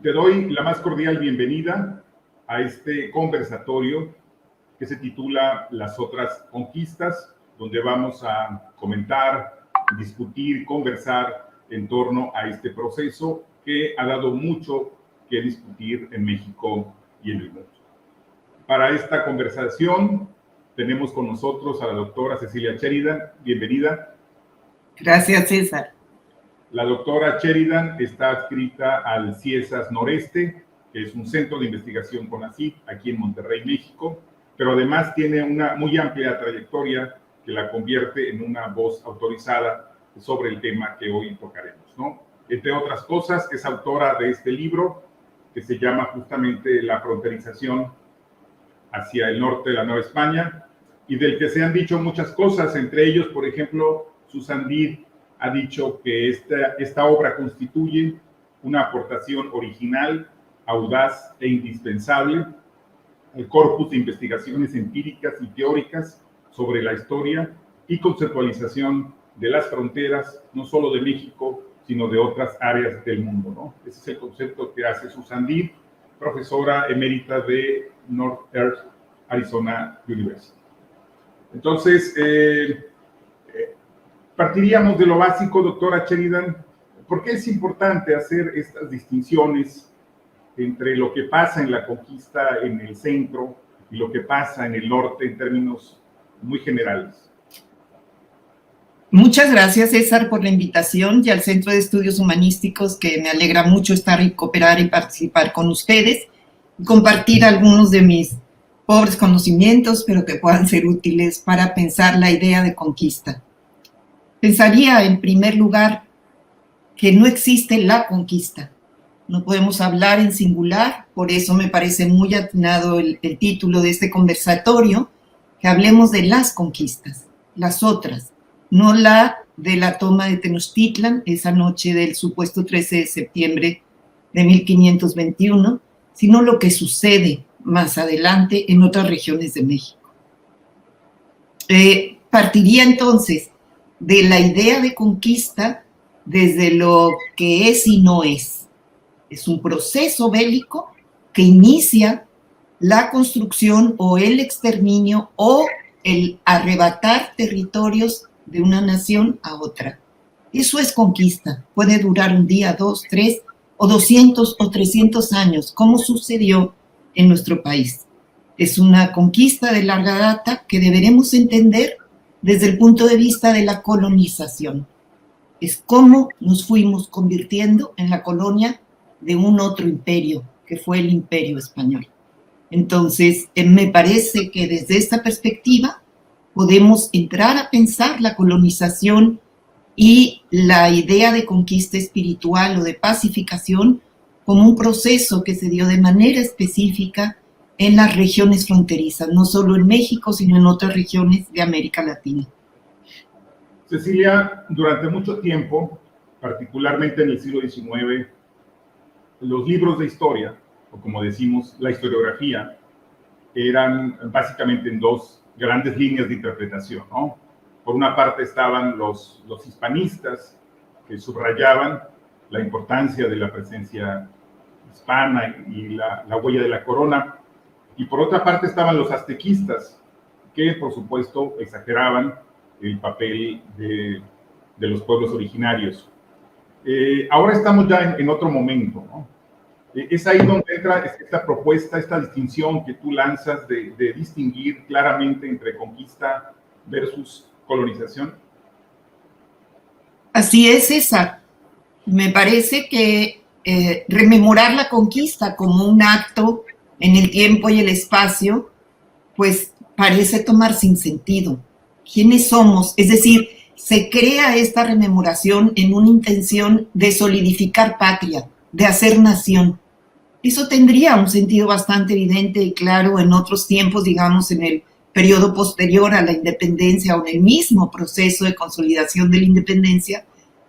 Te doy la más cordial bienvenida a este conversatorio que se titula Las otras conquistas, donde vamos a comentar, discutir, conversar en torno a este proceso que ha dado mucho que discutir en México y en el mundo. Para esta conversación tenemos con nosotros a la doctora Cecilia Sheridan. Bienvenida. Gracias, César. La doctora Sheridan está adscrita al CIESAS Noreste, que es un centro de investigación CONACYT aquí en Monterrey, México, pero además tiene una muy amplia trayectoria que la convierte en una voz autorizada sobre el tema que hoy tocaremos, ¿no? Entre otras cosas, es autora de este libro que se llama justamente La fronterización hacia el norte de la Nueva España, y del que se han dicho muchas cosas, entre ellos, por ejemplo, Susan Deed ha dicho que esta obra constituye una aportación original, audaz e indispensable al corpus de investigaciones empíricas y teóricas sobre la historia y conceptualización de las fronteras, no solo de México, sino de otras áreas del mundo, ¿no? Ese es el concepto que hace Susan Deed, profesora emérita de Northeast Arizona University. Entonces, partiríamos de lo básico, doctora Sheridan. ¿Por qué es importante hacer estas distinciones entre lo que pasa en la conquista en el centro y lo que pasa en el norte en términos muy generales? Muchas gracias, César, por la invitación y al Centro de Estudios Humanísticos, que me alegra mucho estar y cooperar y participar con ustedes y compartir algunos de mis pobres conocimientos, pero que puedan ser útiles para pensar la idea de conquista. Pensaría, en primer lugar, que no existe la conquista. No podemos hablar en singular, por eso me parece muy atinado el título de este conversatorio, que hablemos de las conquistas, las otras, no la de la toma de Tenochtitlan, esa noche del supuesto 13 de septiembre de 1521, sino lo que sucede más adelante en otras regiones de México. Partiría entonces de la idea de conquista desde lo que es y no es. Es un proceso bélico que inicia la construcción o el exterminio o el arrebatar territorios de una nación a otra. Eso es conquista. Puede durar un día, 2, 3 o 200 o 300 años, como sucedió en nuestro país. Es una conquista de larga data que deberemos entender desde el punto de vista de la colonización. Es cómo nos fuimos convirtiendo en la colonia de un otro imperio, que fue el Imperio Español. Entonces, me parece que desde esta perspectiva podemos entrar a pensar la colonización y la idea de conquista espiritual o de pacificación como un proceso que se dio de manera específica en las regiones fronterizas, no solo en México, sino en otras regiones de América Latina. Cecilia, durante mucho tiempo, particularmente en el siglo XIX, los libros de historia, o como decimos, la historiografía, eran básicamente en dos grandes líneas de interpretación, ¿no? Por una parte estaban los hispanistas, que subrayaban la importancia de la presencia hispana y la huella de la corona, y por otra parte estaban los aztequistas, que por supuesto exageraban el papel de los pueblos originarios. Ahora estamos ya en otro momento, ¿no? Es ahí donde entra esta propuesta, esta distinción que tú lanzas de distinguir claramente entre conquista versus colonización. Así es, César. Me parece que rememorar la conquista como un acto en el tiempo y el espacio, pues parece tomar sin sentido. ¿Quiénes somos? Es decir, se crea esta rememoración en una intención de solidificar patria, de hacer nación. Eso tendría un sentido bastante evidente y claro en otros tiempos, digamos, en el periodo posterior a la independencia o en el mismo proceso de consolidación de la independencia,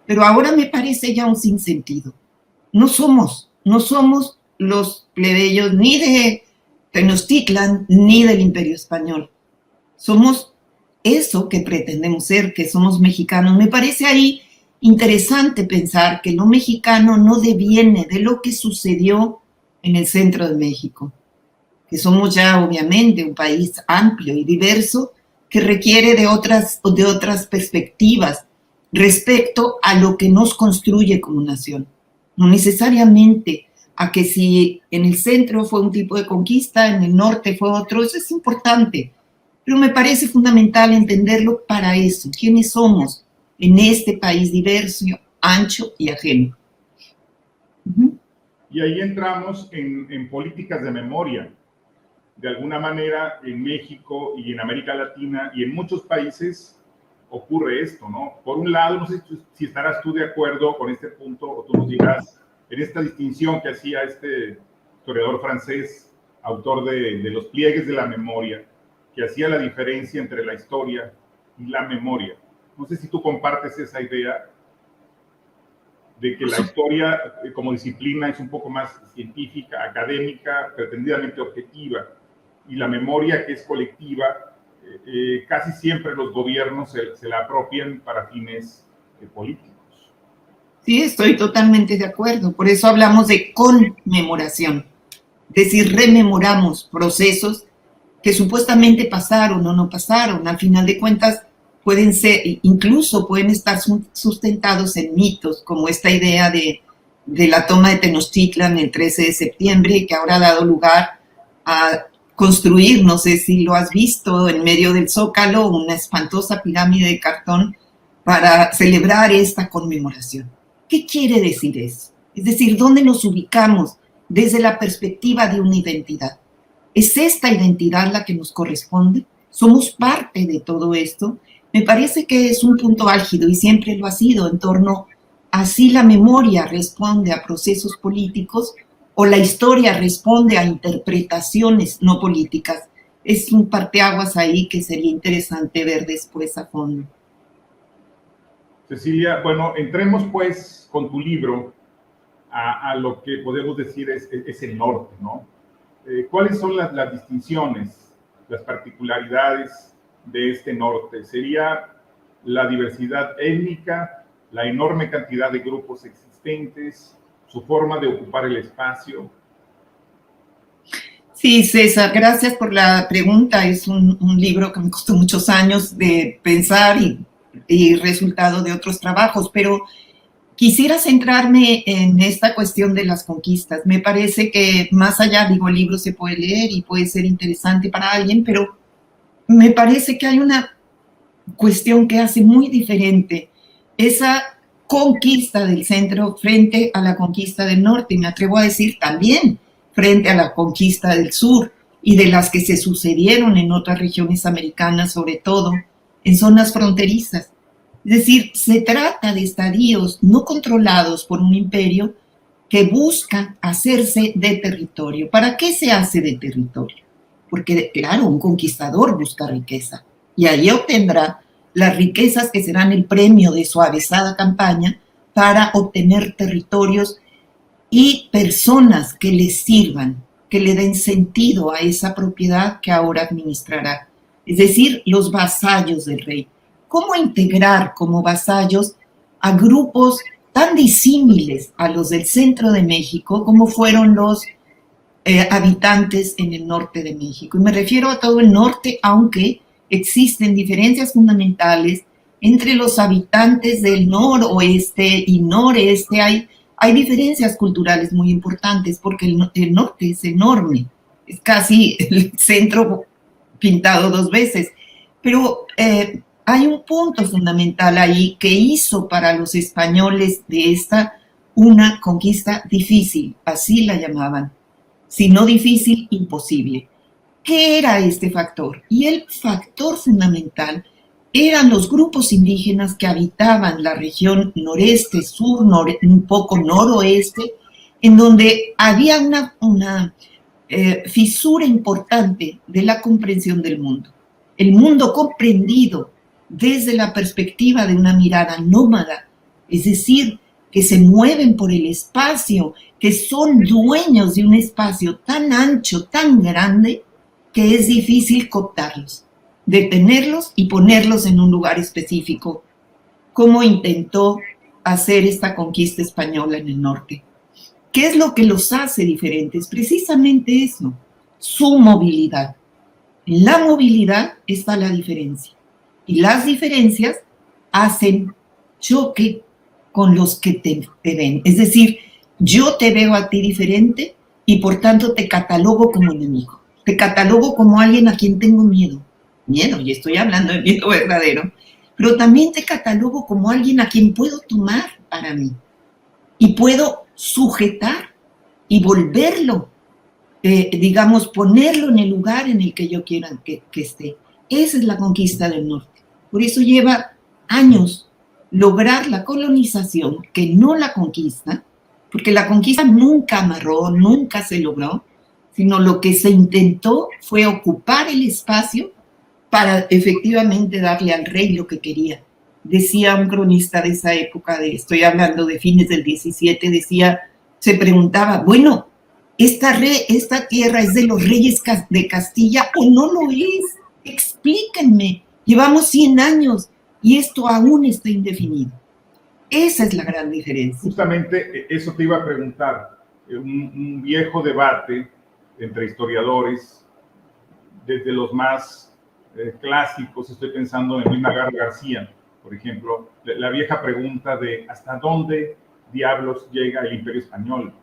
pero ahora me parece ya un sinsentido. No somos los plebeyos ni de Tenochtitlan ni del Imperio Español. Somos eso que pretendemos ser, que somos mexicanos. Me parece ahí interesante pensar que lo mexicano no deviene de lo que sucedió en el centro de México, que somos ya obviamente un país amplio y diverso que requiere de otras perspectivas respecto a lo que nos construye como nación. No necesariamente a que si en el centro fue un tipo de conquista, en el norte fue otro, eso es importante, pero me parece fundamental entenderlo para eso, quiénes somos en este país diverso, ancho y ajeno. Y ahí entramos en políticas de memoria. De alguna manera, en México y en América Latina y en muchos países ocurre esto, ¿no? Por un lado, no sé si estarás tú de acuerdo con este punto o tú nos dirás, en esta distinción que hacía este historiador francés, autor de Los pliegues de la memoria, que hacía la diferencia entre la historia y la memoria. No sé si tú compartes esa idea de que la historia como disciplina es un poco más científica, académica, pretendidamente objetiva, y la memoria, que es colectiva, casi siempre los gobiernos se la apropian para fines políticos. Sí, estoy totalmente de acuerdo. Por eso hablamos de conmemoración. Es decir, rememoramos procesos que supuestamente pasaron o no pasaron. Al final de cuentas, pueden ser, incluso pueden estar sustentados en mitos, como esta idea de la toma de Tenochtitlan el 13 de septiembre, que ahora ha dado lugar a construir, no sé si lo has visto, en medio del Zócalo, una espantosa pirámide de cartón para celebrar esta conmemoración. ¿Qué quiere decir eso? Es decir, ¿dónde nos ubicamos desde la perspectiva de una identidad? ¿Es esta identidad la que nos corresponde? ¿Somos parte de todo esto? Me parece que es un punto álgido y siempre lo ha sido en torno a si la memoria responde a procesos políticos o la historia responde a interpretaciones no políticas. Es un parteaguas ahí que sería interesante ver después a fondo. Cecilia, bueno, entremos pues con tu libro a lo que podemos decir es el norte, ¿no? ¿Cuáles son las distinciones, las particularidades de este norte? ¿Sería la diversidad étnica, la enorme cantidad de grupos existentes, su forma de ocupar el espacio? Sí, César, gracias por la pregunta. Es un libro que me costó muchos años de pensar y resultado de otros trabajos, pero quisiera centrarme en esta cuestión de las conquistas. Me parece que más allá, digo, el libro se puede leer y puede ser interesante para alguien, pero me parece que hay una cuestión que hace muy diferente esa conquista del centro frente a la conquista del norte, y me atrevo a decir también frente a la conquista del sur y de las que se sucedieron en otras regiones americanas, sobre todo en zonas fronterizas. Es decir, se trata de estadios no controlados por un imperio que busca hacerse de territorio. ¿Para qué se hace de territorio? Porque, claro, un conquistador busca riqueza y ahí obtendrá las riquezas que serán el premio de su avezada campaña para obtener territorios y personas que le sirvan, que le den sentido a esa propiedad que ahora administrará. Es decir, los vasallos del rey. ¿Cómo integrar como vasallos a grupos tan disímiles a los del centro de México como fueron los habitantes en el norte de México? Y me refiero a todo el norte, aunque existen diferencias fundamentales entre los habitantes del noroeste y noreste. Hay diferencias culturales muy importantes porque el norte es enorme, es casi el centro pintado dos veces, pero hay un punto fundamental ahí que hizo para los españoles de esta una conquista difícil, así la llamaban, si no difícil, imposible. ¿Qué era este factor? Y el factor fundamental eran los grupos indígenas que habitaban la región noreste, sur, un poco noroeste, en donde había una fisura importante de la comprensión del mundo. El mundo comprendido desde la perspectiva de una mirada nómada, es decir, que se mueven por el espacio, que son dueños de un espacio tan ancho, tan grande, que es difícil cooptarlos, detenerlos y ponerlos en un lugar específico, como intentó hacer esta conquista española en el norte. ¿Qué es lo que los hace diferentes? Precisamente eso, su movilidad. En la movilidad está la diferencia. Y las diferencias hacen choque con los que te ven. Es decir, yo te veo a ti diferente y por tanto te catalogo como enemigo. Te catalogo como alguien a quien tengo miedo. Miedo, y estoy hablando de miedo verdadero. Pero también te catalogo como alguien a quien puedo tomar para mí. Y puedo sujetar y volverlo, digamos, ponerlo en el lugar en el que yo quiera que esté. Esa es la conquista del norte. Por eso lleva años lograr la colonización, que no la conquista, porque la conquista nunca amarró, nunca se logró, sino lo que se intentó fue ocupar el espacio para efectivamente darle al rey lo que quería. Decía un cronista de esa época, estoy hablando de fines del 17, se preguntaba, bueno, ¿esta tierra es de los reyes de Castilla o no lo es? Explíquenme, llevamos 100 años y esto aún está indefinido. Esa es la gran diferencia. Justamente eso te iba a preguntar, un viejo debate entre historiadores, desde los más clásicos, estoy pensando en Luis Magar García, por ejemplo, la vieja pregunta de ¿hasta dónde diablos llega el Imperio Español?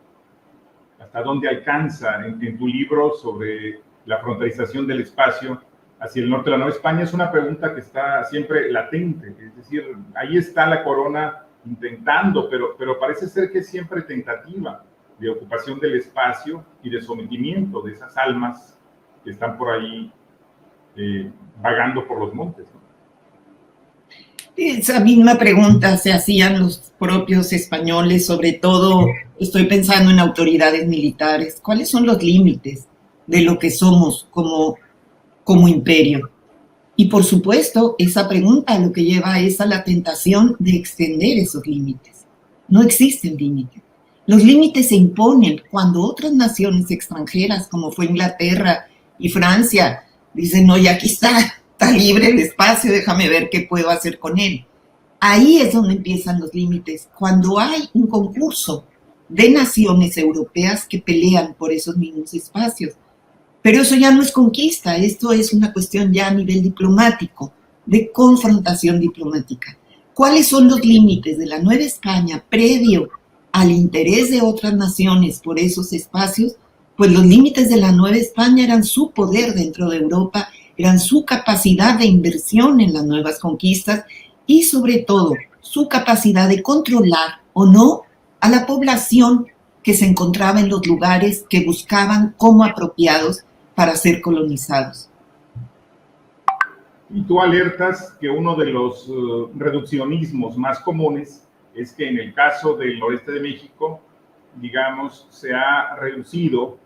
¿Hasta dónde alcanza? En tu libro sobre la frontalización del espacio hacia el norte de la Nueva España es una pregunta que está siempre latente, es decir, ahí está la corona intentando, pero parece ser que es siempre tentativa de ocupación del espacio y de sometimiento de esas almas que están por ahí vagando por los montes, ¿no? Esa misma pregunta se hacían los propios españoles, sobre todo estoy pensando en autoridades militares. ¿Cuáles son los límites de lo que somos como imperio? Y por supuesto, esa pregunta lo que lleva es a la tentación de extender esos límites. No existen límites. Los límites se imponen cuando otras naciones extranjeras, como fue Inglaterra y Francia, dicen, no, y aquí está libre el espacio, déjame ver qué puedo hacer con él. Ahí es donde empiezan los límites, cuando hay un concurso de naciones europeas que pelean por esos mismos espacios. Pero eso ya no es conquista, esto es una cuestión ya a nivel diplomático, de confrontación diplomática. ¿Cuáles son los límites de la Nueva España previo al interés de otras naciones por esos espacios? Pues los límites de la Nueva España eran su poder dentro de Europa, eran su capacidad de inversión en las nuevas conquistas y sobre todo su capacidad de controlar o no a la población que se encontraba en los lugares que buscaban como apropiados para ser colonizados. Y tú alertas que uno de los reduccionismos más comunes es que en el caso del noreste de México, digamos, se ha reducido,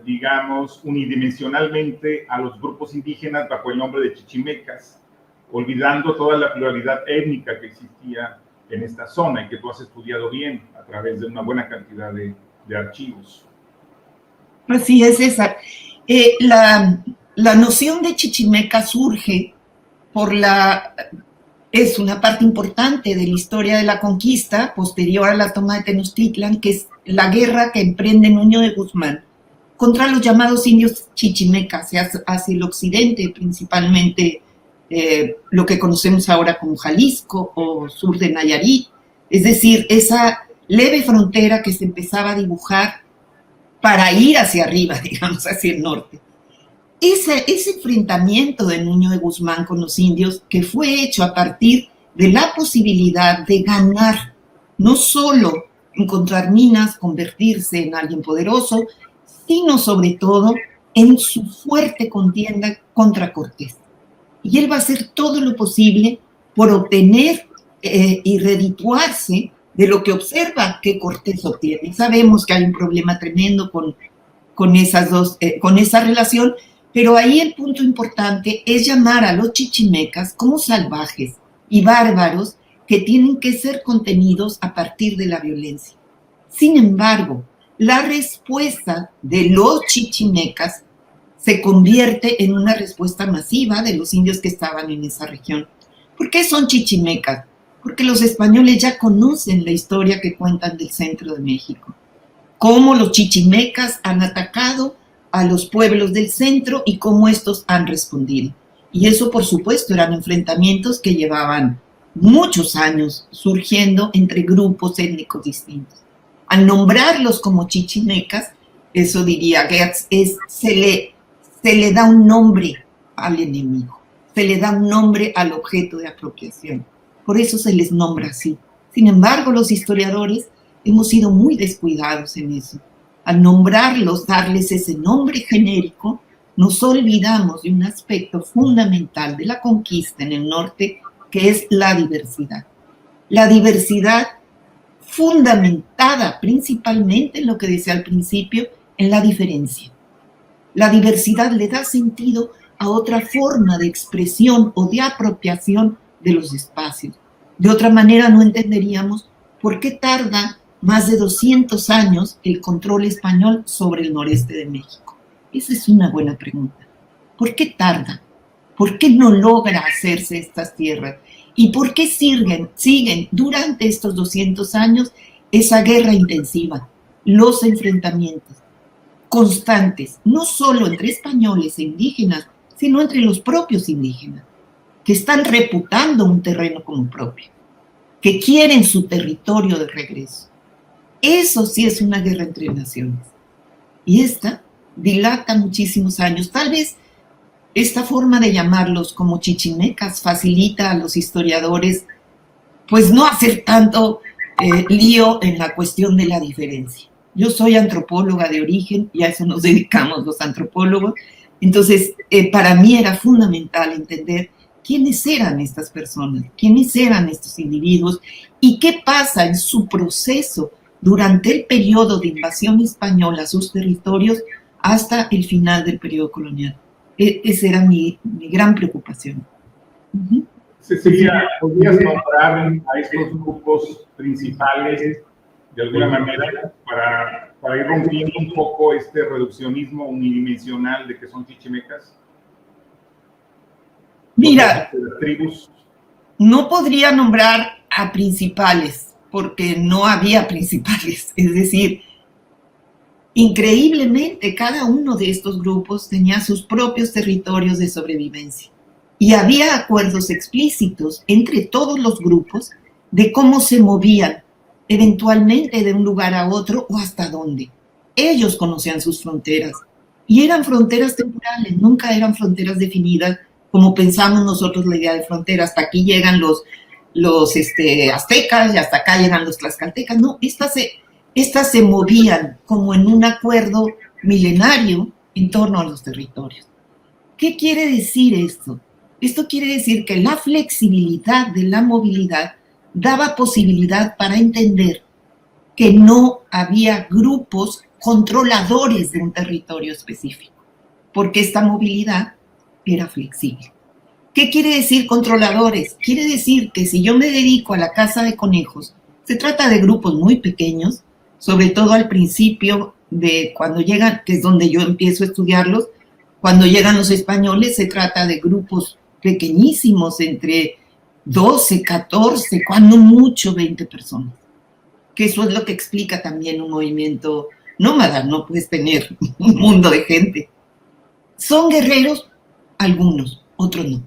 digamos, unidimensionalmente a los grupos indígenas bajo el nombre de chichimecas, olvidando toda la pluralidad étnica que existía en esta zona y que tú has estudiado bien a través de una buena cantidad de archivos. Así es, César. La noción de chichimeca surge es una parte importante de la historia de la conquista posterior a la toma de Tenochtitlan, que es la guerra que emprende Nuño de Guzmán contra los llamados indios chichimecas hacia el occidente, principalmente lo que conocemos ahora como Jalisco o sur de Nayarit, es decir, esa leve frontera que se empezaba a dibujar para ir hacia arriba, digamos, hacia el norte. Ese enfrentamiento de Nuño de Guzmán con los indios, que fue hecho a partir de la posibilidad de ganar, no solo encontrar minas, convertirse en alguien poderoso, sino sobre todo en su fuerte contienda contra Cortés. Y él va a hacer todo lo posible por obtener y redituarse de lo que observa que Cortés obtiene. Sabemos que hay un problema tremendo con esa relación, pero ahí el punto importante es llamar a los chichimecas como salvajes y bárbaros que tienen que ser contenidos a partir de la violencia. Sin embargo, la respuesta de los chichimecas se convierte en una respuesta masiva de los indios que estaban en esa región. ¿Por qué son chichimecas? porque los españoles ya conocen la historia que cuentan del centro de México, cómo los chichimecas han atacado a los pueblos del centro y cómo estos han respondido. Y eso, por supuesto, eran enfrentamientos que llevaban muchos años surgiendo entre grupos étnicos distintos. Al nombrarlos como chichimecas, eso diría Goetz, se le da un nombre al enemigo, se le da un nombre al objeto de apropiación. Por eso se les nombra así. Sin embargo, los historiadores hemos sido muy descuidados en eso. Al nombrarlos, darles ese nombre genérico, nos olvidamos de un aspecto fundamental de la conquista en el norte, que es la diversidad. La diversidad fundamentada principalmente en lo que decía al principio, en la diferencia. La diversidad le da sentido a otra forma de expresión o de apropiación de los espacios. De otra manera no entenderíamos por qué tarda más de 200 años el control español sobre el noreste de México. Esa es una buena pregunta. ¿Por qué tarda? ¿Por qué no logra hacerse estas tierras? ¿Y por qué siguen durante estos 200 años esa guerra intensiva, los enfrentamientos constantes, no solo entre españoles e indígenas, sino entre los propios indígenas, que están reputando un terreno como propio, que quieren su territorio de regreso? Eso sí es una guerra entre naciones. Y esta dilata muchísimos años. Tal vez esta forma de llamarlos como chichimecas facilita a los historiadores pues no hacer tanto lío en la cuestión de la diferencia. Yo soy antropóloga de origen y a eso nos dedicamos los antropólogos. Entonces, para mí era fundamental entender quiénes eran estas personas, quiénes eran estos individuos y qué pasa en su proceso durante el periodo de invasión española a sus territorios hasta el final del periodo colonial. Esa era mi gran preocupación. Cecilia, ¿podrías nombrar a estos grupos principales de alguna manera para ir rompiendo un poco este reduccionismo unidimensional de que son chichimecas? Mira, tribus. No podría nombrar a principales, porque no había principales. Es decir, increíblemente, cada uno de estos grupos tenía sus propios territorios de sobrevivencia. Y había acuerdos explícitos entre todos los grupos de cómo se movían eventualmente de un lugar a otro o hasta dónde. Ellos conocían sus fronteras y eran fronteras temporales, nunca eran fronteras definidas como pensamos nosotros la idea de frontera. Hasta aquí llegan los aztecas y hasta acá llegan los tlaxcaltecas. No, estas se movían como en un acuerdo milenario en torno a los territorios. ¿Qué quiere decir esto? Esto quiere decir que la flexibilidad de la movilidad daba posibilidad para entender que no había grupos controladores de un territorio específico, porque esta movilidad era flexible. ¿Qué quiere decir controladores? Quiere decir que si yo me dedico a la caza de conejos, se trata de grupos muy pequeños, sobre todo al principio de cuando llegan, que es donde yo empiezo a estudiarlos, cuando llegan los españoles se trata de grupos pequeñísimos, entre 12, 14, cuando mucho 20 personas. Que eso es lo que explica también un movimiento nómada, no puedes tener un mundo de gente. Son guerreros algunos, otros no.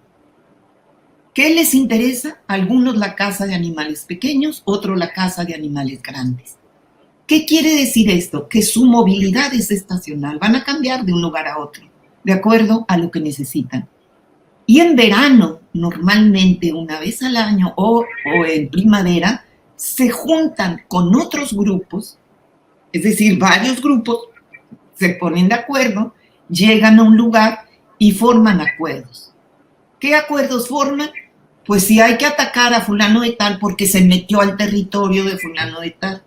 ¿Qué les interesa? Algunos la caza de animales pequeños, otros la caza de animales grandes. ¿Qué quiere decir esto? Que su movilidad es estacional, van a cambiar de un lugar a otro, de acuerdo a lo que necesitan. Y en verano, normalmente una vez al año o en primavera, se juntan con otros grupos, es decir, varios grupos se ponen de acuerdo, llegan a un lugar y forman acuerdos. ¿Qué acuerdos forman? Pues si hay que atacar a fulano de tal porque se metió al territorio de fulano de tal.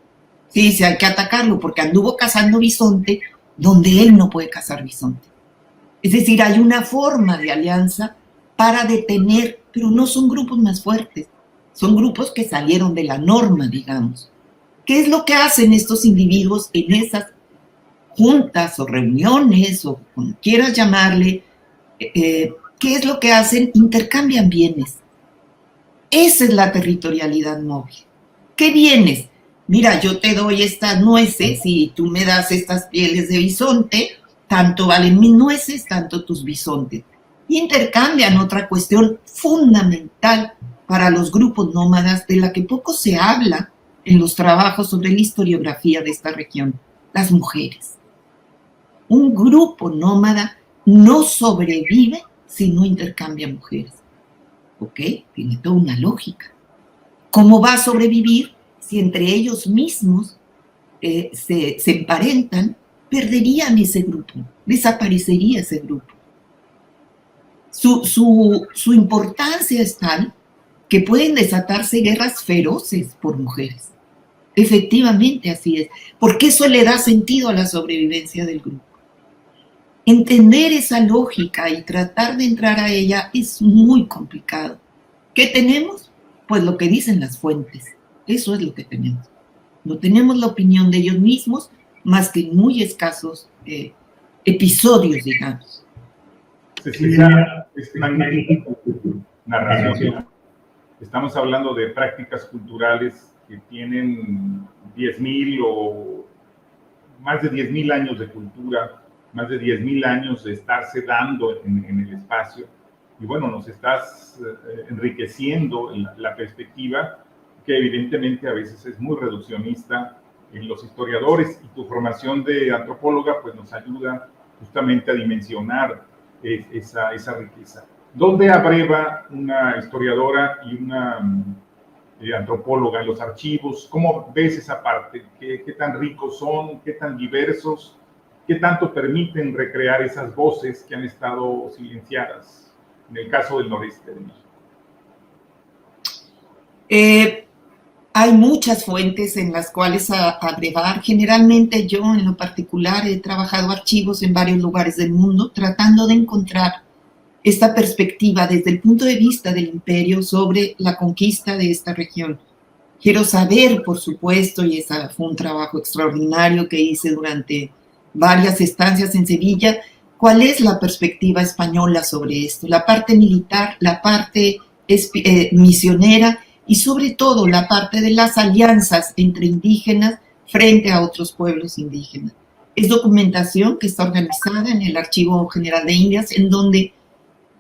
Sí, si hay que atacarlo porque anduvo cazando bisonte donde él no puede cazar bisonte. Es decir, hay una forma de alianza para detener, pero no son grupos más fuertes, son grupos que salieron de la norma, digamos. ¿Qué es lo que hacen estos individuos en esas juntas o reuniones o como quieras llamarle? ¿Qué es lo que hacen? Intercambian bienes. Esa es la territorialidad móvil. ¿Qué vienes? Mira, yo te doy estas nueces y tú me das estas pieles de bisonte, tanto valen mis nueces, tanto tus bisontes. Intercambian otra cuestión fundamental para los grupos nómadas de la que poco se habla en los trabajos sobre la historiografía de esta región, las mujeres. Un grupo nómada no sobrevive si no intercambia mujeres. ¿Ok? Tiene toda una lógica. ¿Cómo va a sobrevivir si entre ellos mismos se emparentan? Perderían ese grupo, desaparecería ese grupo. Su importancia es tal que pueden desatarse guerras feroces por mujeres. Efectivamente, así es, porque eso le da sentido a la sobrevivencia del grupo. Entender esa lógica y tratar de entrar a ella es muy complicado. ¿Qué tenemos? Pues lo que dicen las fuentes. Eso es lo que tenemos. No tenemos la opinión de ellos mismos, más que en muy escasos episodios, digamos. Cecilia, es magnífica narración. Estamos hablando de prácticas culturales que tienen 10,000 o más de 10,000 años de cultura, más de 10,000 años de estarse dando en el espacio. Y bueno, nos estás enriqueciendo la perspectiva, que evidentemente a veces es muy reduccionista en los historiadores, y tu formación de antropóloga pues nos ayuda justamente a dimensionar esa riqueza. ¿Dónde abreva una historiadora y una antropóloga en los archivos? ¿Cómo ves esa parte? ¿Qué tan ricos son? ¿Qué tan diversos? ¿Qué tanto permiten recrear esas voces que han estado silenciadas en el caso del noreste de México? Hay muchas fuentes en las cuales abrevar. Generalmente yo en lo particular he trabajado archivos en varios lugares del mundo tratando de encontrar esta perspectiva desde el punto de vista del imperio sobre la conquista de esta región. Quiero saber, por supuesto, y ese fue un trabajo extraordinario que hice durante varias estancias en Sevilla, cuál es la perspectiva española sobre esto, la parte militar, la parte misionera, y sobre todo la parte de las alianzas entre indígenas frente a otros pueblos indígenas. Es documentación que está organizada en el Archivo General de Indias, en donde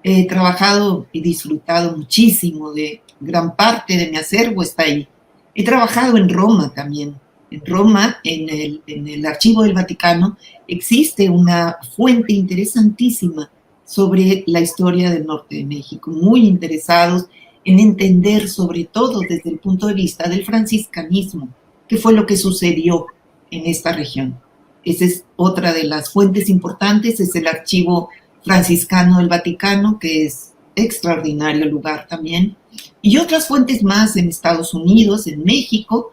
he trabajado y disfrutado muchísimo de gran parte de mi acervo está ahí. He trabajado en Roma también. En Roma, en el Archivo del Vaticano, existe una fuente interesantísima sobre la historia del norte de México, muy interesados en entender, sobre todo desde el punto de vista del franciscanismo, qué fue lo que sucedió en esta región. Esa es otra de las fuentes importantes, es el Archivo Franciscano del Vaticano, que es extraordinario lugar también, y otras fuentes más en Estados Unidos, en México.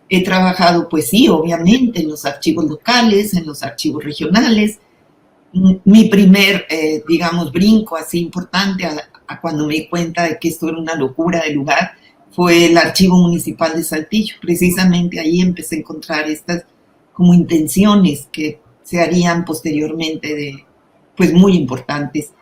He trabajado, pues sí, obviamente, en los archivos locales, en los archivos regionales. Mi primer, digamos, brinco así importante a cuando me di cuenta de que esto era una locura de lugar fue el Archivo Municipal de Saltillo. Precisamente ahí empecé a encontrar estas como intenciones que se harían posteriormente pues muy importantes.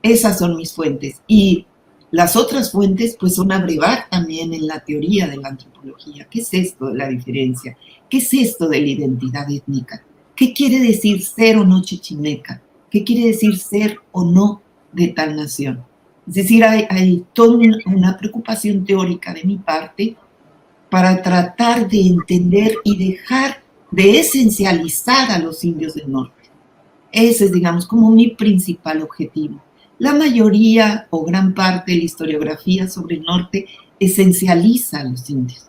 Esas son mis fuentes. Y las otras fuentes pues son abrevar también en la teoría de la antropología. ¿Qué es esto de la diferencia? ¿Qué es esto de la identidad étnica? ¿Qué quiere decir ser o no chichimeca? ¿Qué quiere decir ser o no de tal nación? Es decir, hay toda una preocupación teórica de mi parte para tratar de entender y dejar de esencializar a los indios del norte. Ese es, digamos, como mi principal objetivo. La mayoría o gran parte de la historiografía sobre el norte esencializa a los indios.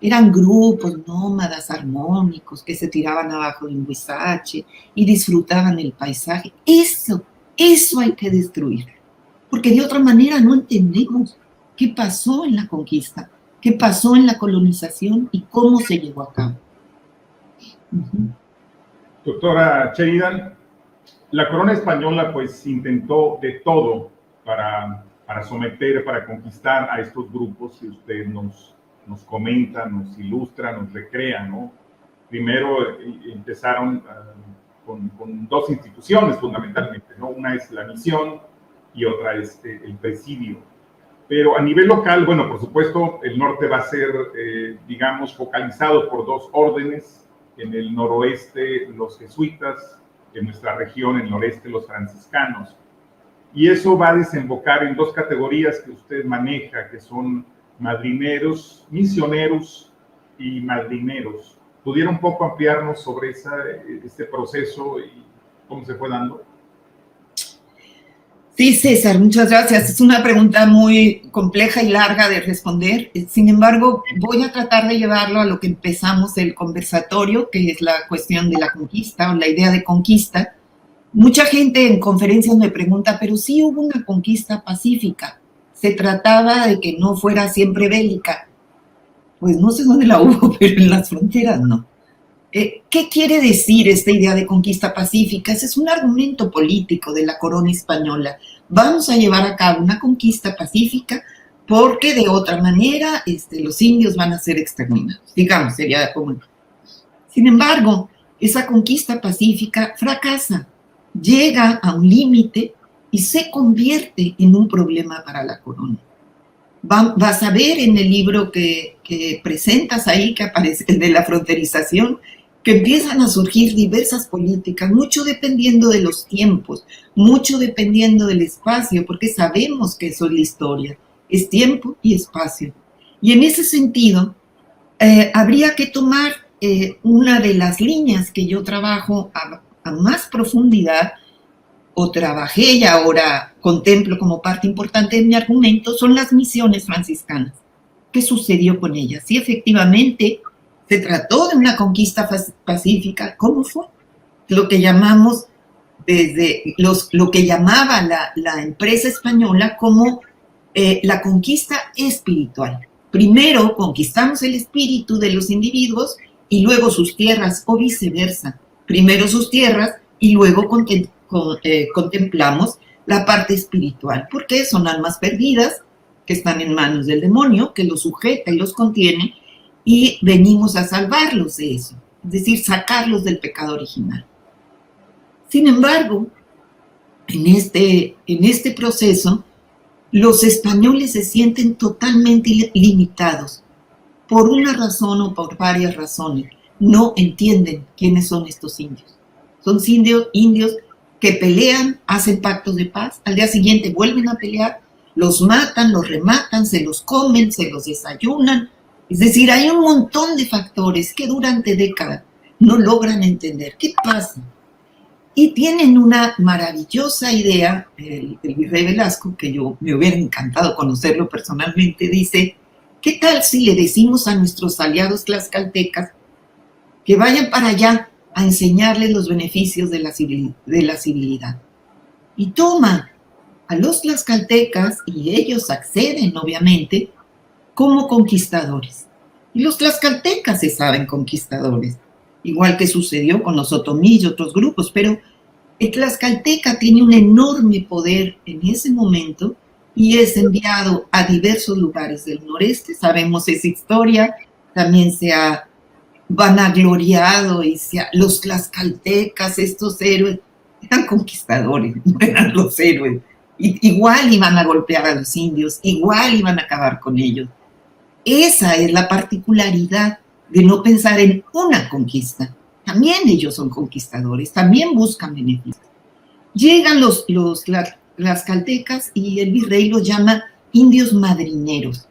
Eran grupos nómadas armónicos que se tiraban abajo de un huizache y disfrutaban el paisaje. Eso hay que destruir, porque de otra manera no entendemos qué pasó en la conquista, qué pasó en la colonización y cómo se llevó a cabo. Doctora Sheridan, la corona española pues intentó de todo para someter, para conquistar a estos grupos, y usted nos comenta, nos ilustra, nos recrea, ¿no? Primero empezaron con dos instituciones fundamentalmente, ¿no? Una es la misión y otra es el presidio. Pero a nivel local, bueno, por supuesto, el norte va a ser, digamos, focalizado por dos órdenes. En el noroeste, los jesuitas; en nuestra región, en el noreste, los franciscanos. Y eso va a desembocar en dos categorías que usted maneja, que son madrineros, misioneros y madrineros. ¿Pudiera un poco ampliarnos sobre este proceso y cómo se fue dando? Sí, César, muchas gracias. Es una pregunta muy compleja y larga de responder. Sin embargo, voy a tratar de llevarlo a lo que empezamos el conversatorio, que es la cuestión de la conquista o la idea de conquista. Mucha gente en conferencias me pregunta, pero sí hubo una conquista pacífica. Se trataba de que no fuera siempre bélica. Pues no sé dónde la hubo, pero en las fronteras no. ¿Qué quiere decir esta idea de conquista pacífica? Ese es un argumento político de la corona española. Vamos a llevar a cabo una conquista pacífica porque de otra manera los indios van a ser exterminados. Digamos, sería como... Sin embargo, esa conquista pacífica fracasa, llega a un límite y se convierte en un problema para la corona. Vas a ver en el libro que presentas ahí, que aparece, el de la fronterización, que empiezan a surgir diversas políticas, mucho dependiendo de los tiempos, mucho dependiendo del espacio, porque sabemos que eso es la historia, es tiempo y espacio. Y en ese sentido, habría que tomar una de las líneas que yo trabajo a más profundidad, o trabajé y ahora contemplo como parte importante de mi argumento, son las misiones franciscanas. ¿Qué sucedió con ellas? Sí, efectivamente, se trató de una conquista pacífica. ¿Cómo fue? Lo que llamamos lo que llamaba la empresa española como la conquista espiritual. Primero conquistamos el espíritu de los individuos y luego sus tierras, o viceversa. Primero sus tierras y luego contemplamos la parte espiritual, porque son almas perdidas que están en manos del demonio, que los sujeta y los contiene, y venimos a salvarlos de eso, es decir, sacarlos del pecado original. Sin embargo, en este proceso, los españoles se sienten totalmente limitados, por una razón o por varias razones. No entienden quiénes son estos indios. Son indios que pelean, hacen pactos de paz, al día siguiente vuelven a pelear, los matan, los rematan, se los comen, se los desayunan. Es decir, hay un montón de factores que durante décadas no logran entender qué pasa. Y tienen una maravillosa idea, el virrey Velasco, que yo me hubiera encantado conocerlo personalmente, dice, ¿qué tal si le decimos a nuestros aliados tlaxcaltecas que vayan para allá a enseñarles los beneficios de la civilidad? Y toma a los tlaxcaltecas, y ellos acceden, obviamente, como conquistadores. Y los tlaxcaltecas se saben conquistadores, igual que sucedió con los otomí y otros grupos, pero el tlaxcalteca tiene un enorme poder en ese momento y es enviado a diversos lugares del noreste. Sabemos esa historia, también se ha vanagloriado y los tlaxcaltecas, estos héroes, eran conquistadores, no eran los héroes. Igual iban a golpear a los indios, igual iban a acabar con ellos. Esa es la particularidad de no pensar en una conquista. También ellos son conquistadores, también buscan beneficios. Llegan los tlaxcaltecas y el virrey los llama indios madrineros.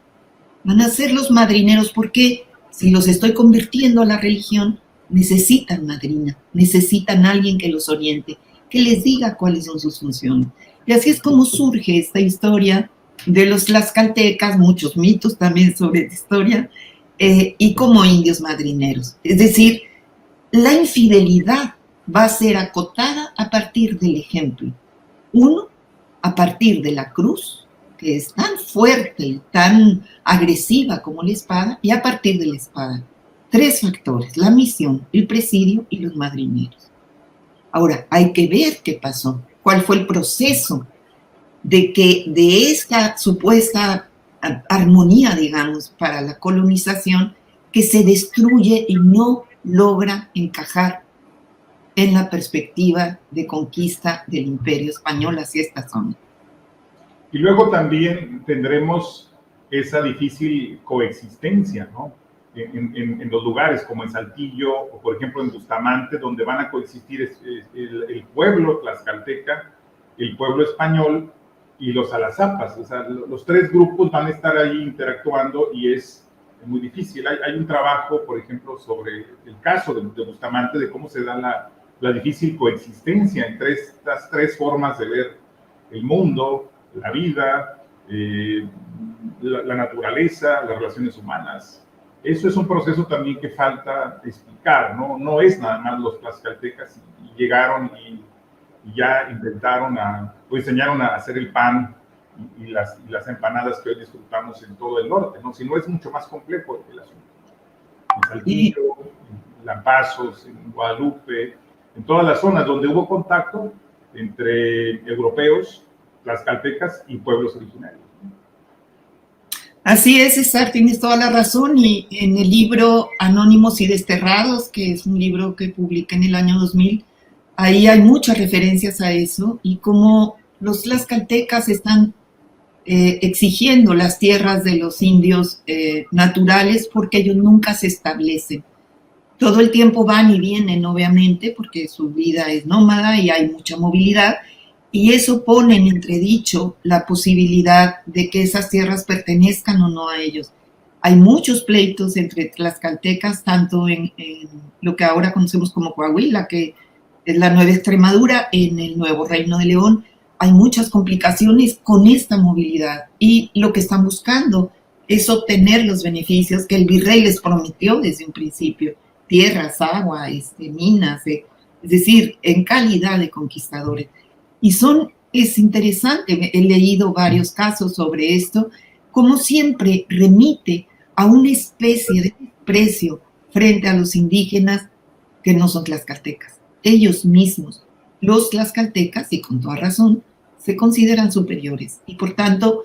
Van a ser los madrineros porque si los estoy convirtiendo a la religión, necesitan madrina, necesitan alguien que los oriente, que les diga cuáles son sus funciones. Y así es como surge esta historia de los tlaxcaltecas, muchos mitos también sobre esta historia, y como indios madrineros. Es decir, la infidelidad va a ser acotada a partir del ejemplo. Uno, a partir de la cruz, que es tan fuerte y tan agresiva como la espada, y a partir de la espada. 3 factores: la misión, el presidio y los madrineros. Ahora, hay que ver qué pasó, cuál fue el proceso de esta supuesta armonía, digamos, para la colonización, que se destruye y no logra encajar en la perspectiva de conquista del Imperio Español hacia esta zona. Y luego también tendremos esa difícil coexistencia, ¿no? En los lugares como en Saltillo o por ejemplo en Bustamante, donde van a coexistir el pueblo tlaxcalteca, el pueblo español y los alazapas. O sea, los tres grupos van a estar ahí interactuando y es muy difícil. Hay un trabajo, por ejemplo, sobre el caso de Bustamante, de cómo se da la difícil coexistencia entre estas tres formas de ver el mundo, la vida, la naturaleza, las relaciones humanas. Eso es un proceso también que falta explicar, ¿no? No es nada más los tlaxcaltecas y llegaron y ya inventaron o enseñaron a hacer el pan y las empanadas que hoy disfrutamos en todo el norte, ¿no? Sino es mucho más complejo el asunto. En Saltillo, en Lampazos, en Guadalupe, en todas las zonas donde hubo contacto entre europeos, tlaxcaltecas y pueblos originarios. Así es, César, tienes toda la razón. Y en el libro Anónimos y Desterrados, que es un libro que publiqué en el año 2000, ahí hay muchas referencias a eso y cómo los tlaxcaltecas están exigiendo las tierras de los indios naturales porque ellos nunca se establecen. Todo el tiempo van y vienen, obviamente, porque su vida es nómada y hay mucha movilidad, y eso pone en entredicho la posibilidad de que esas tierras pertenezcan o no a ellos. Hay muchos pleitos entre tlaxcaltecas, tanto en lo que ahora conocemos como Coahuila, que es la Nueva Extremadura, en el Nuevo Reino de León. Hay muchas complicaciones con esta movilidad y lo que están buscando es obtener los beneficios que el virrey les prometió desde un principio: tierras, agua, minas, es decir, en calidad de conquistadores. Y es interesante, he leído varios casos sobre esto, como siempre remite a una especie de desprecio frente a los indígenas que no son tlaxcaltecas. Ellos mismos, los tlaxcaltecas, y con toda razón, se consideran superiores y por tanto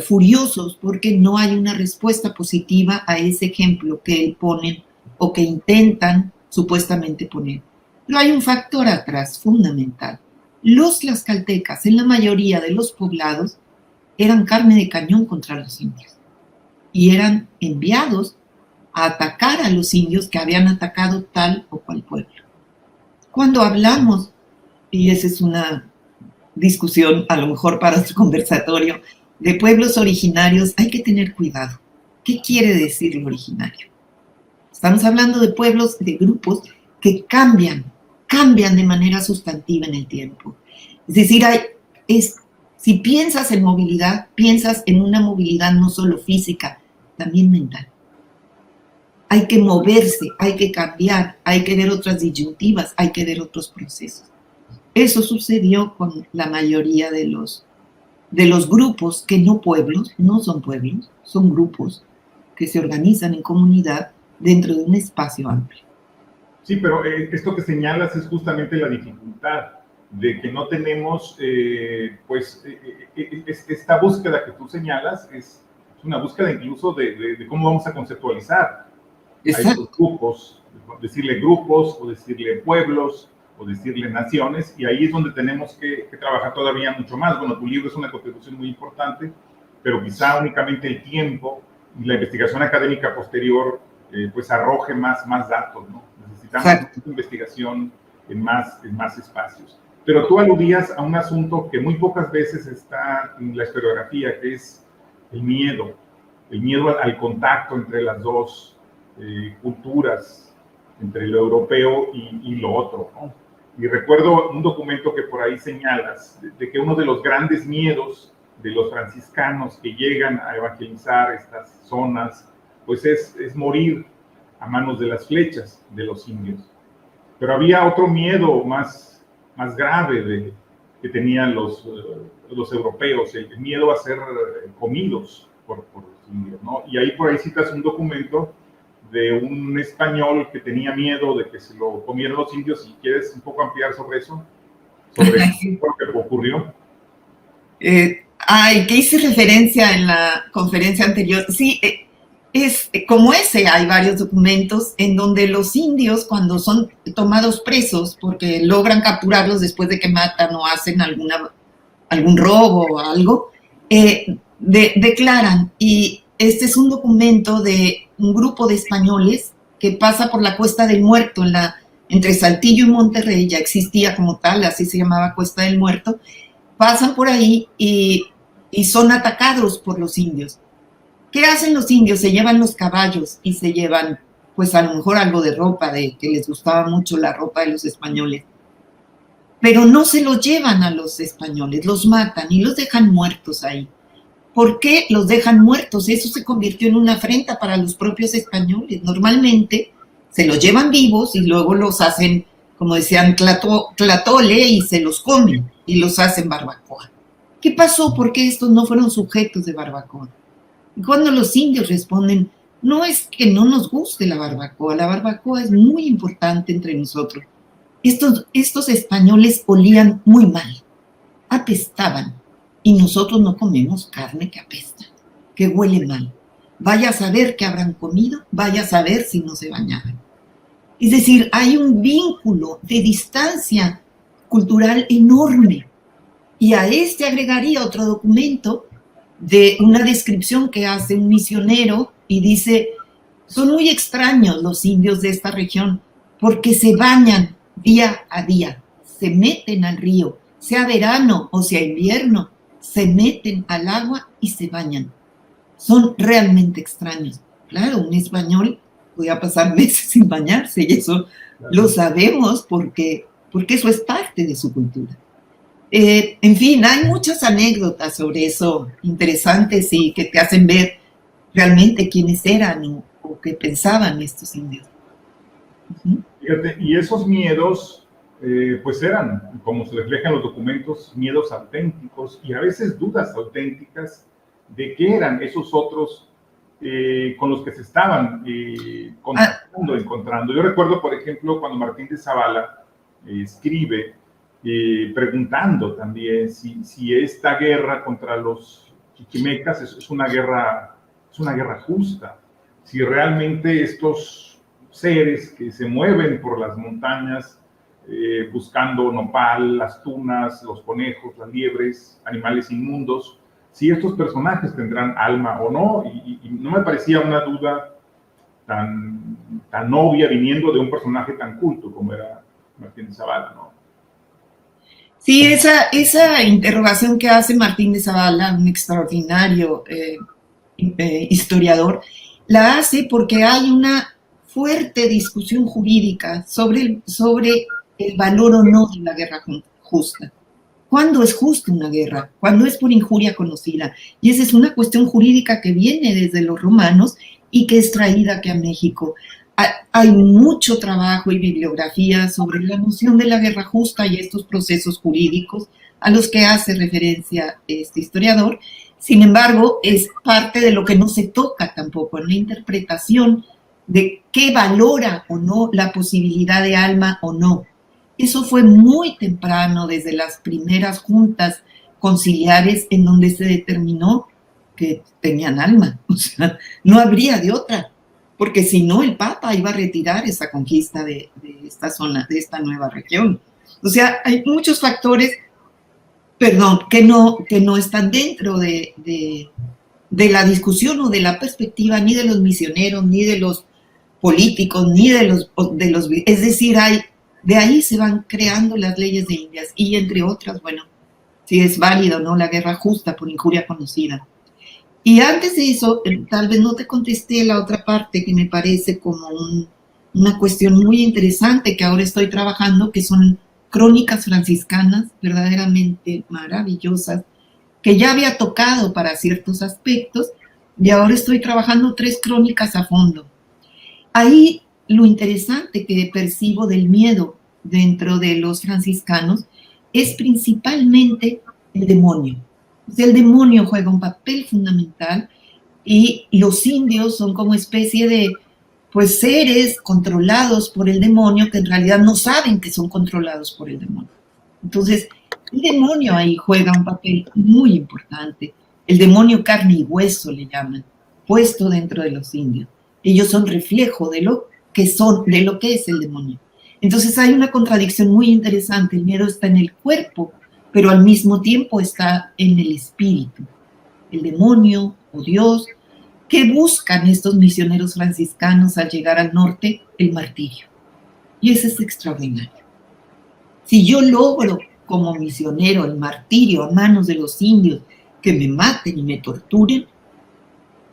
furiosos porque no hay una respuesta positiva a ese ejemplo que ponen o que intentan supuestamente poner. Pero hay un factor atrás fundamental. Los tlaxcaltecas, en la mayoría de los poblados, eran carne de cañón contra los indios y eran enviados a atacar a los indios que habían atacado tal o cual pueblo. Cuando hablamos, y esa es una discusión a lo mejor para otro conversatorio, de pueblos originarios, hay que tener cuidado. ¿Qué quiere decir lo originario? Estamos hablando de pueblos, de grupos que cambian de manera sustantiva en el tiempo. Es decir, si piensas en movilidad, piensas en una movilidad no solo física, también mental. Hay que moverse, hay que cambiar, hay que ver otras disyuntivas, hay que ver otros procesos. Eso sucedió con la mayoría de los grupos que no son pueblos, son grupos que se organizan en comunidad dentro de un espacio amplio. Sí, pero esto que señalas es justamente la dificultad de que no tenemos, esta búsqueda que tú señalas es una búsqueda incluso de cómo vamos a conceptualizar a estos grupos, decirle grupos o decirle pueblos o decirle naciones, y ahí es donde tenemos que trabajar todavía mucho más. Bueno, tu libro es una contribución muy importante, pero quizá únicamente el tiempo y la investigación académica posterior pues arroje más datos, ¿no? Necesitamos investigación en más espacios. Pero tú aludías a un asunto que muy pocas veces está en la historiografía, que es el miedo al contacto entre las dos culturas, entre lo europeo y lo otro, ¿no? Y recuerdo un documento que por ahí señalas, de que uno de los grandes miedos de los franciscanos que llegan a evangelizar estas zonas, pues es morir a manos de las flechas de los indios. Pero había otro miedo más grave que tenían los europeos, el miedo a ser comidos por los indios, ¿no? Y ahí por ahí citas un documento de un español que tenía miedo de que se lo comieran los indios. Si quieres un poco ampliar sobre eso, sobre lo que ocurrió. Que hice referencia en la conferencia anterior. Sí, es como ese, hay varios documentos en donde los indios, cuando son tomados presos, porque logran capturarlos después de que matan o hacen alguna algún robo o algo, declaran, y este es un documento de un grupo de españoles que pasa por la Cuesta del Muerto, entre Saltillo y Monterrey, ya existía como tal, así se llamaba Cuesta del Muerto, pasan por ahí y son atacados por los indios. ¿Qué hacen los indios? Se llevan los caballos y se llevan, pues a lo mejor algo de ropa, de que les gustaba mucho la ropa de los españoles. Pero no se los llevan a los españoles, los matan y los dejan muertos ahí. ¿Por qué los dejan muertos? Eso se convirtió en una afrenta para los propios españoles. Normalmente se los llevan vivos y luego los hacen, como decían, tlatole, y se los comen y los hacen barbacoa. ¿Qué pasó? ¿Por qué estos no fueron sujetos de barbacoa? Y cuando los indios responden, no es que no nos guste la barbacoa es muy importante entre nosotros. Estos españoles olían muy mal, apestaban, y nosotros no comemos carne que apesta, que huele mal. Vaya a saber qué habrán comido, vaya a saber si no se bañaban. Es decir, hay un vínculo de distancia cultural enorme. Y a este agregaría otro documento de una descripción que hace un misionero y dice, son muy extraños los indios de esta región porque se bañan día a día, se meten al río, sea verano o sea invierno, se meten al agua y se bañan. Son realmente extraños. Claro, un español podía pasar meses sin bañarse y eso lo sabemos porque eso es parte de su cultura. En fin, hay muchas anécdotas sobre eso interesantes y que te hacen ver realmente quiénes eran o qué pensaban estos indios. Fíjate, y esos miedos, pues eran, como se reflejan los documentos, miedos auténticos y a veces dudas auténticas de qué eran esos otros con los que se estaban contactando, encontrando. Yo recuerdo, por ejemplo, cuando Martín de Zavala escribe preguntando también si esta guerra contra los chichimecas es una guerra justa, si realmente estos seres que se mueven por las montañas buscando nopal, las tunas, los conejos, las liebres, animales inmundos, si estos personajes tendrán alma o no, y no me parecía una duda tan obvia viniendo de un personaje tan culto como era Martín de Zavala, ¿no? Sí, esa interrogación que hace Martín de Zavala, un extraordinario historiador, la hace porque hay una fuerte discusión jurídica sobre el valor o no de la guerra justa. ¿Cuándo es justa una guerra? ¿Cuándo es por injuria conocida? Y esa es una cuestión jurídica que viene desde los romanos y que es traída aquí a México. Hay mucho trabajo y bibliografía sobre la noción de la guerra justa y estos procesos jurídicos a los que hace referencia este historiador. Sin embargo, es parte de lo que no se toca tampoco en la interpretación de qué valora o no la posibilidad de alma o no. Eso fue muy temprano, desde las primeras juntas conciliares en donde se determinó que tenían alma. O sea, no habría de otra, porque si no el Papa iba a retirar esa conquista de esta zona, de esta nueva región. O sea, hay muchos factores, que no están dentro de la discusión o de la perspectiva ni de los misioneros, ni de los políticos, ni de los es decir, de ahí se van creando las leyes de Indias y entre otras, bueno, si es válido o no la guerra justa por injuria conocida. Y antes de eso, tal vez no te contesté la otra parte que me parece como una cuestión muy interesante que ahora estoy trabajando, que son crónicas franciscanas verdaderamente maravillosas, que ya había tocado para ciertos aspectos y ahora estoy trabajando 3 crónicas a fondo. Ahí lo interesante que percibo del miedo dentro de los franciscanos es principalmente el demonio. O sea, el demonio juega un papel fundamental y los indios son como especie de pues seres controlados por el demonio que en realidad no saben que son controlados por el demonio. Entonces, el demonio ahí juega un papel muy importante. El demonio carne y hueso le llaman, puesto dentro de los indios. Ellos son reflejo de lo que es el demonio. Entonces hay una contradicción muy interesante. El miedo está en el cuerpo pero al mismo tiempo está en el espíritu, el demonio o Dios. ¿Qué buscan estos misioneros franciscanos al llegar al norte? El martirio. Y eso es extraordinario. Si yo logro como misionero el martirio a manos de los indios, que me maten y me torturen,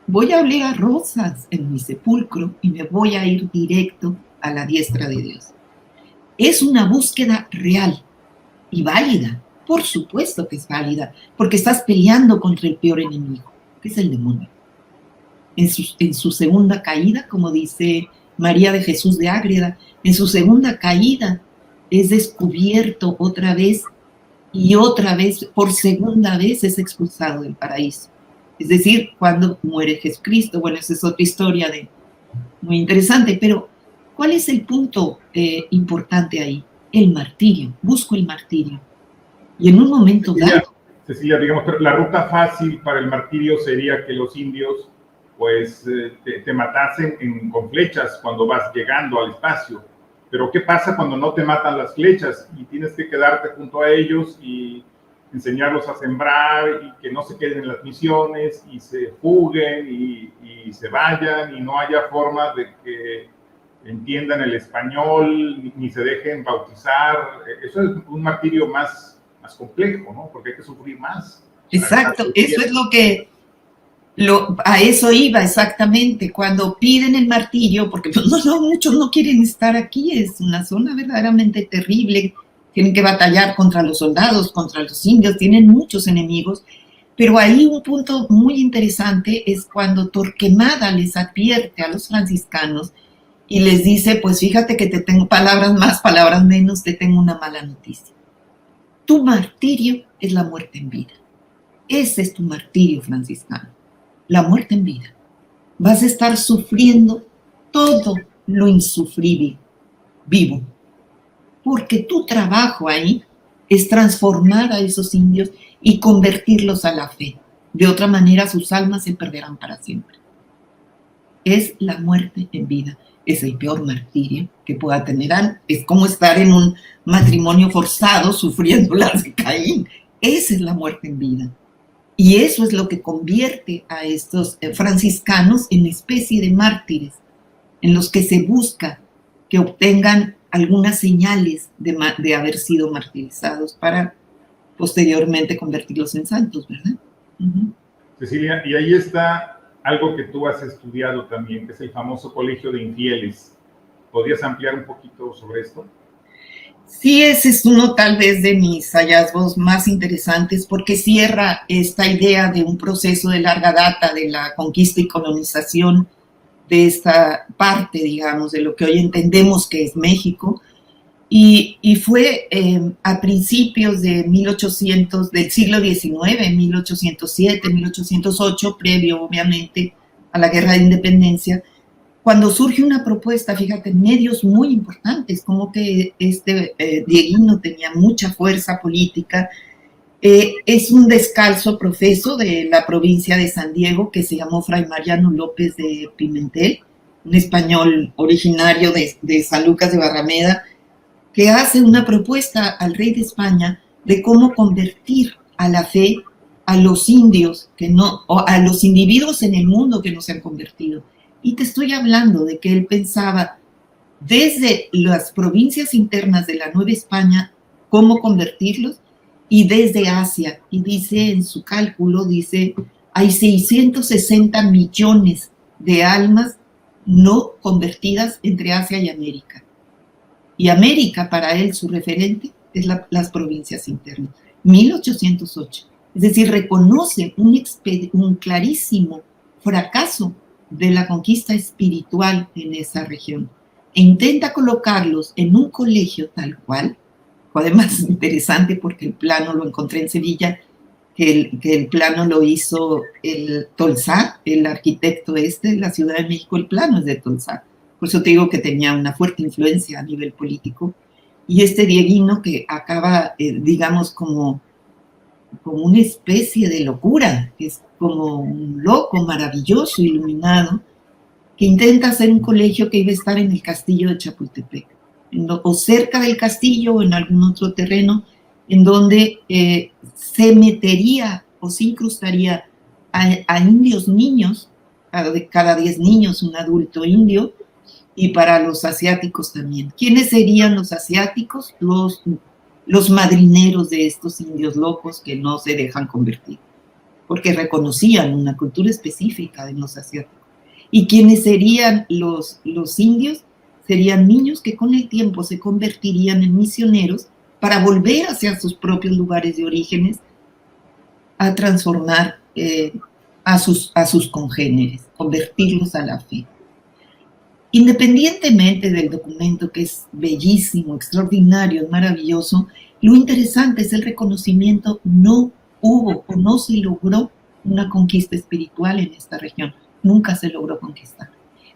voy a oler a rosas en mi sepulcro y me voy a ir directo a la diestra de Dios. Es una búsqueda real y válida. Por supuesto que es válida, porque estás peleando contra el peor enemigo, que es el demonio. En su segunda caída, como dice María de Jesús de Ágreda, en su segunda caída es descubierto otra vez y otra vez, por segunda vez es expulsado del paraíso. Es decir, cuando muere Jesucristo. Bueno, esa es otra historia muy interesante, pero ¿cuál es el punto importante ahí? El martirio, busco el martirio. Y en un momento dado... Cecilia, digamos, la ruta fácil para el martirio sería que los indios pues te matasen con flechas cuando vas llegando al espacio. Pero ¿qué pasa cuando no te matan las flechas y tienes que quedarte junto a ellos y enseñarlos a sembrar y que no se queden en las misiones y se fuguen y se vayan y no haya forma de que entiendan el español ni se dejen bautizar? Eso es un martirio más complejo, ¿no? Porque hay que sufrir más. Exacto, eso es lo que... a eso iba exactamente, cuando piden el martirio, porque muchos no quieren estar aquí, es una zona verdaderamente terrible, tienen que batallar contra los soldados, contra los indios, tienen muchos enemigos, pero ahí un punto muy interesante es cuando Torquemada les advierte a los franciscanos y les dice, pues fíjate que te tengo palabras más, palabras menos, te tengo una mala noticia. Tu martirio es la muerte en vida. Ese es tu martirio franciscano. La muerte en vida. Vas a estar sufriendo todo lo insufrible, vivo. Porque tu trabajo ahí es transformar a esos indios y convertirlos a la fe. De otra manera, sus almas se perderán para siempre. Es la muerte en vida. Es el peor martirio que pueda tener. Es como estar en un matrimonio forzado sufriendo las de Caín. Esa es la muerte en vida. Y eso es lo que convierte a estos franciscanos en especie de mártires, en los que se busca que obtengan algunas señales de haber sido martirizados para posteriormente convertirlos en santos, ¿verdad? Uh-huh. Cecilia, y ahí está algo que tú has estudiado también, que es el famoso Colegio de Infieles. ¿Podrías ampliar un poquito sobre esto? Sí, ese es uno tal vez de mis hallazgos más interesantes porque cierra esta idea de un proceso de larga data de la conquista y colonización de esta parte, digamos, de lo que hoy entendemos que es México. Y fue a principios de del siglo XIX, 1807, 1808, previo obviamente a la Guerra de Independencia, cuando surge una propuesta, fíjate, en medios muy importantes, como que Dieguino tenía mucha fuerza política. Es un descalzo profeso de la provincia de San Diego que se llamó Fray Mariano López de Pimentel, un español originario de San Lucas de Barrameda, que hace una propuesta al rey de España de cómo convertir a la fe a los indios o a los individuos en el mundo que no se han convertido. Y te estoy hablando de que él pensaba desde las provincias internas de la Nueva España cómo convertirlos y desde Asia. Y dice en su cálculo, hay 660 millones de almas no convertidas entre Asia y América. Y América, para él, su referente es las provincias internas. 1808. Es decir, reconoce un clarísimo fracaso de la conquista espiritual en esa región e intenta colocarlos en un colegio tal cual. Además, es interesante porque el plano lo encontré en Sevilla, que el plano lo hizo el Tolsá, el arquitecto de la Ciudad de México. El plano es de Tolsá. Por eso te digo que tenía una fuerte influencia a nivel político. Y Dieguino que acaba, digamos, como una especie de locura, es como un loco maravilloso, iluminado, que intenta hacer un colegio que iba a estar en el castillo de Chapultepec, o cerca del castillo o en algún otro terreno, en donde se metería o se incrustaría a indios niños, cada 10 niños un adulto indio, y para los asiáticos también. ¿Quiénes serían los asiáticos? Los madrineros de estos indios locos que no se dejan convertir, porque reconocían una cultura específica de los asiáticos. ¿Y quiénes serían los indios? Serían niños que con el tiempo se convertirían en misioneros para volver hacia sus propios lugares de orígenes a transformar a sus congéneres, convertirlos a la fe. Independientemente del documento, que es bellísimo, extraordinario, maravilloso, lo interesante es el reconocimiento. No hubo o no se logró una conquista espiritual en esta región. Nunca se logró conquistar.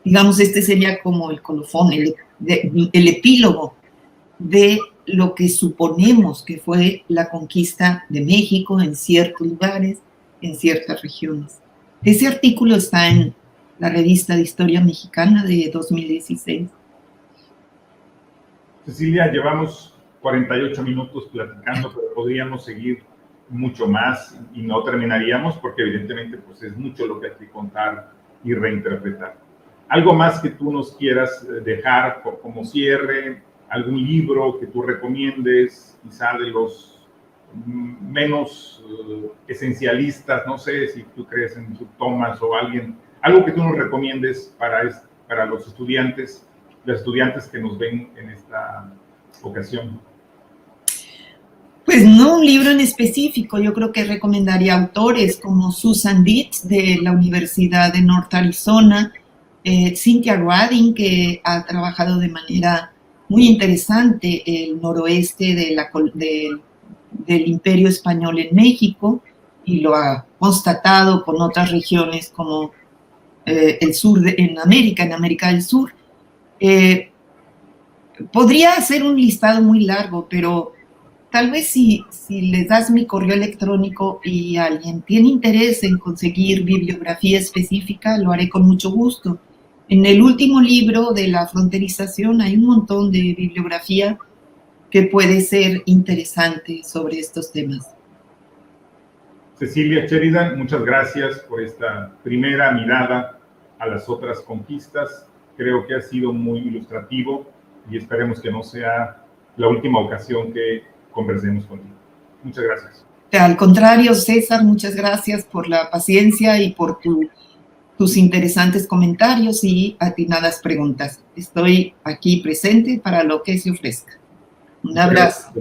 Digamos, este sería como el colofón, el epílogo de lo que suponemos que fue la conquista de México en ciertos lugares, en ciertas regiones. Ese artículo está en la revista de Historia Mexicana de 2016. Cecilia, llevamos 48 minutos platicando, pero podríamos seguir mucho más y no terminaríamos porque evidentemente pues es mucho lo que hay que contar y reinterpretar. ¿Algo más que tú nos quieras dejar como cierre? ¿Algún libro que tú recomiendes, quizá de los menos esencialistas? No sé si tú crees en Thomas o alguien, algo que tú nos recomiendes para los estudiantes que nos ven en esta ocasión. Pues no un libro en específico. Yo creo que recomendaría autores como Susan Dietz de la Universidad de North Arizona, Cynthia Radin, que ha trabajado de manera muy interesante el noroeste del Imperio Español en México y lo ha constatado con otras regiones como el sur en América del Sur. Podría hacer un listado muy largo, pero tal vez si les das mi correo electrónico y alguien tiene interés en conseguir bibliografía específica, lo haré con mucho gusto. En el último libro de la fronterización hay un montón de bibliografía que puede ser interesante sobre estos temas. Cecilia Sheridan, muchas gracias por esta primera mirada a las otras conquistas. Creo que ha sido muy ilustrativo y esperemos que no sea la última ocasión que conversemos contigo. Muchas gracias. Al contrario, César, muchas gracias por la paciencia y por tus interesantes comentarios y atinadas preguntas. Estoy aquí presente para lo que se ofrezca. Un abrazo.